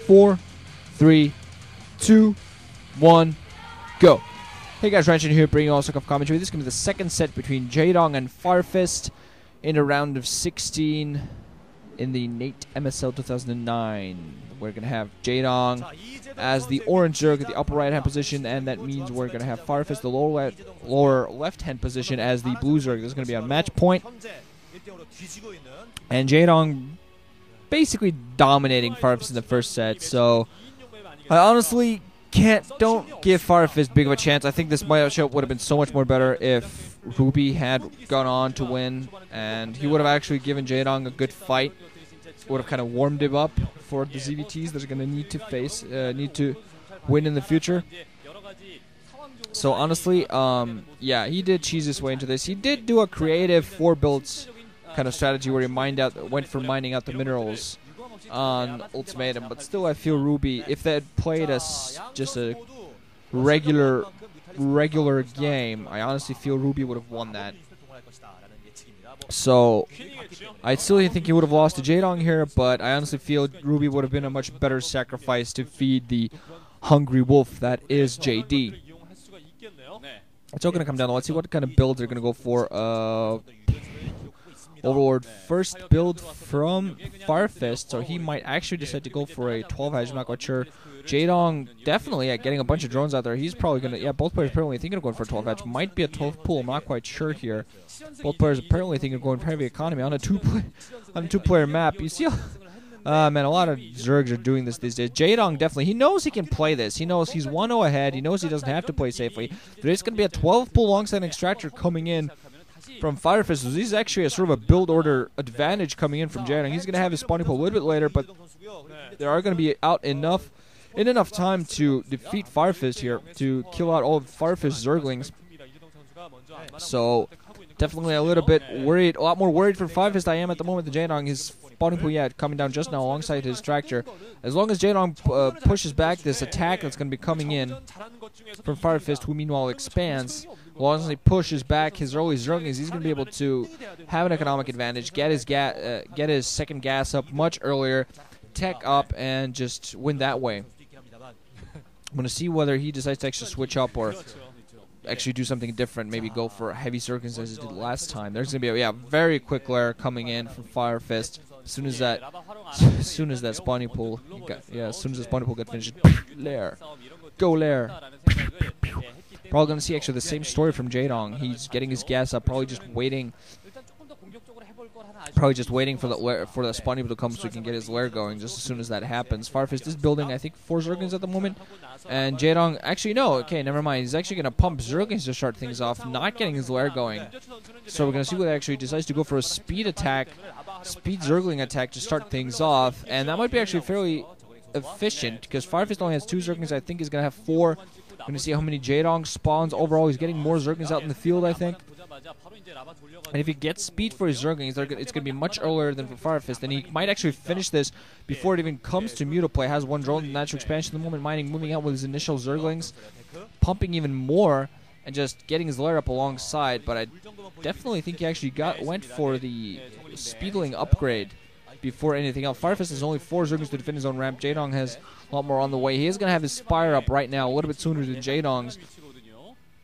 4, 3, 2, 1, go. Hey guys, Ro16 here, bringing you all sorts of commentary. This is going to be the second set between Jaedong and Firefist in a round of 16 in the Nate MSL 2009. We're going to have Jaedong as the orange Zerg at the upper right hand position, and that means we're going to have Firefist the lower left hand position as the blue Zerg. This is going to be on match point. And Jaedong basically dominating Firefist in the first set, so I honestly don't give Firefist big of a chance. I think this matchup would have been so much more better if Ruby had gone on to win, and he would have actually given Jaedong a good fight. Would have kind of warmed him up for the ZVTs that are going to need to win in the future. So honestly, yeah, he did cheese his way into this. He did do a creative 4 builds kind of strategy where he went for mining out the minerals on Ultimatum, but still I feel Ruby, if they had played just a regular game, I honestly feel Ruby would have won that. So I still think he would have lost to Jaedong here, but I honestly feel Ruby would have been a much better sacrifice to feed the hungry wolf that is JD. It's all going to come down to, let's see what kind of builds they're going to go for. Overlord first build from Firefist, so he might actually decide to go for a 12 edge. I'm not quite sure. Jaedong definitely getting a bunch of drones out there. He's probably gonna, yeah, both players apparently thinking of going for a 12 edge. Might be a 12 pool. I'm not quite sure here. Both players apparently thinking of going for heavy economy on a two-player map. You see, man, a lot of Zergs are doing this these days. Jaedong definitely, he knows he can play this. He knows he's 1-0 ahead. He knows he doesn't have to play safely. There is going to be a 12 pool alongside an extractor coming in from Firefist. So this is actually a sort of a build order advantage coming in from Jaedong. He's going to have his spawning pool a little bit later, but they are going to be out in enough time to defeat Firefist here, to kill out all of Firefist Zerglings. So definitely a little bit worried, a lot more worried for Firefist I am at the moment than Jaedong. His spawning pool, yeah, coming down just now alongside his tractor. As long as Jaedong pushes back this attack that's going to be coming in from Firefist, who meanwhile expands, as long as he pushes back his early Zerglings, he's going to be able to have an economic advantage, get his second gas up much earlier, tech up, and just win that way. I'm going to see whether he decides to actually switch up or actually do something different, maybe go for heavy Zerglings as he did last time. There's going to be a very quick lair coming in from Firefist. As soon as that spawning pool got finished, lair, go lair. Probably going to see actually the same story from Jaedong. He's getting his gas up, probably just waiting for the spawning pool to come so he can get his lair going just as soon as that happens. Firefist is building, I think, 4 Zerglings at the moment. And Jaedong, actually no, okay, never mind. He's actually going to pump Zerglings to start things off, not getting his lair going. So we're going to see what actually decides to go for a speed Zergling attack to start things off. And that might be actually fairly efficient because Firefist only has 2 Zerglings. I think he's going to have 4. We're going to see how many Jaedong spawns. Overall, he's getting more Zerglings out in the field, I think. And if he gets speed for his Zerglings, it's going to be much earlier than for Firefist. And he might actually finish this before it even comes to Mutaplay. Has 1 drone in natural expansion at the moment, moving out with his initial Zerglings, pumping even more, and just getting his lair up alongside. But I definitely think he actually went for the Speedling upgrade before anything else. Firefist has only 4 Zerglings to defend his own ramp. Jaedong has a lot more on the way. He is going to have his Spire up right now, a little bit sooner than Jaedong's.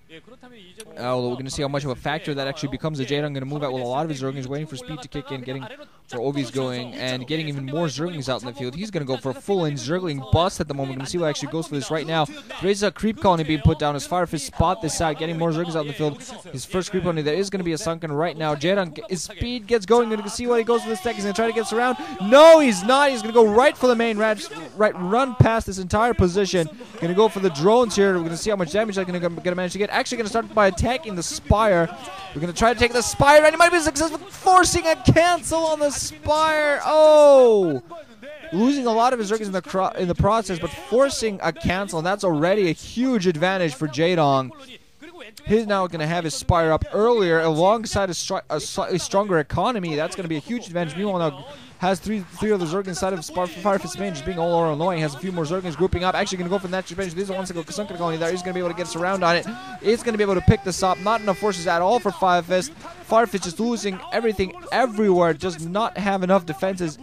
We're going to see how much of a factor that actually becomes. Jaedong going to move out with a lot of his Zerglings, waiting for speed to kick in, getting for OVs going, and getting even more Zerglings out in the field. He's going to go for a full-in Zergling bust at the moment. We're going to see what actually goes for this right now. There is a creep colony being put down as Firefist spot this out, getting more Zerglings out in the field. His first creep colony, there is going to be a sunken right now. Jaedong, his speed gets going. We're going to see what he goes for this tech. He's going to try to get us around. No, he's not. He's going to go right for the main run past this entire position. Going to go for the drones here. We're going to see how much damage they're going to manage to get. Actually going to start by attacking the Spire. We're going to try to take the Spire, and he might be successful, forcing a cancel on the Spire. Oh! Losing a lot of his Zerglings in the process, but forcing a cancel, and that's already a huge advantage for Jaedong. He's now going to have his Spire up earlier alongside a slightly stronger economy. That's going to be a huge advantage. Meanwhile, now has three other Zerglings inside of Firefist main, just being all over annoying. Has a few more Zerglings grouping up. Actually going to go for the natural advantage. These are ones that go sunken colony there. He's going to be able to get us around on it. He's going to be able to pick this up. Not enough forces at all for Firefist. Firefist just losing everything everywhere, does not have enough defenses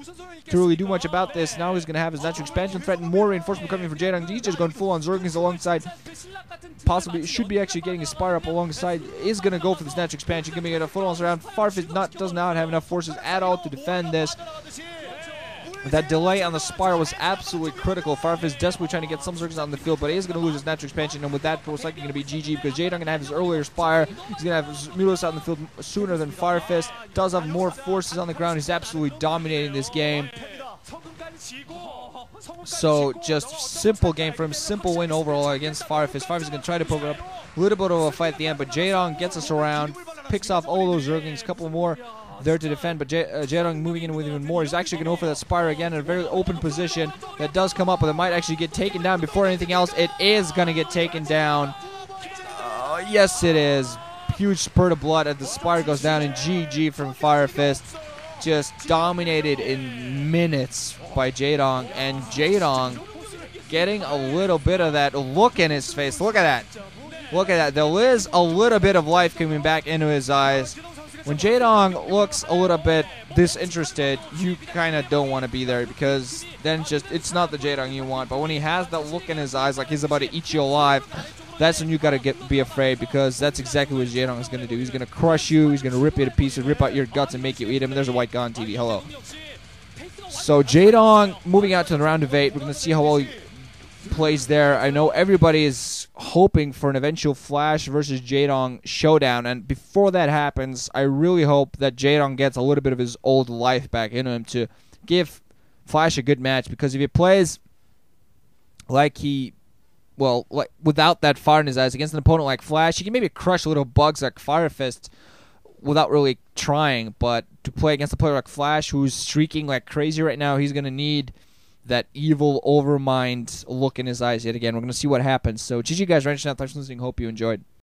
to really do much about this. Now he's going to have his natural expansion threat and more reinforcement coming from Jaedong. He's just going full on Zerglings alongside. Possibly should be actually getting his Spire up alongside. Is going to go for this natural expansion, giving it a foot around. Firefist does not have enough forces at all to defend this. That delay on the Spire was absolutely critical. Firefist desperately trying to get some Zergs on the field, but he is going to lose his natural expansion, and with that, most likely going to be GG because Jaedong going to have his earlier Spire. He's going to have his Mulos out in the field sooner than Firefist. Does have more forces on the ground. He's absolutely dominating this game. So, just simple game for him. Simple win overall against Firefist. Firefist is going to try to poke it up. A little bit of a fight at the end, but Jaedong gets us around, picks off all those Zerglings, a couple more there to defend, but Jaedong moving in with even more. He's actually going to go for that Spire again in a very open position. That does come up, but it might actually get taken down before anything else. It is going to get taken down. Yes, it is. Huge spurt of blood as the Spire goes down, and GG from Firefist. Just dominated in minutes by Jaedong, and Jaedong getting a little bit of that look in his face. Look at that. Look at that. There is a little bit of life coming back into his eyes. When Jaedong looks a little bit disinterested, you kind of don't want to be there because then it's not the Jaedong you want. But when he has that look in his eyes like he's about to eat you alive, that's when you got to be afraid because that's exactly what Jaedong is going to do. He's going to crush you, he's going to rip you to pieces, rip out your guts and make you eat him. And there's a white guy on TV. Hello. So Jaedong moving out to the round of 8. We're going to see how well he plays there. I know everybody is hoping for an eventual Flash versus Jaedong showdown, and before that happens, I really hope that Jaedong gets a little bit of his old life back into him to give Flash a good match, because if he plays like without that fire in his eyes against an opponent like Flash, he can maybe crush little bugs like Firefist without really trying, but to play against a player like Flash who's streaking like crazy right now, he's going to need that evil overmind look in his eyes yet again. We're going to see what happens. So GG guys, thanks for listening. Hope you enjoyed.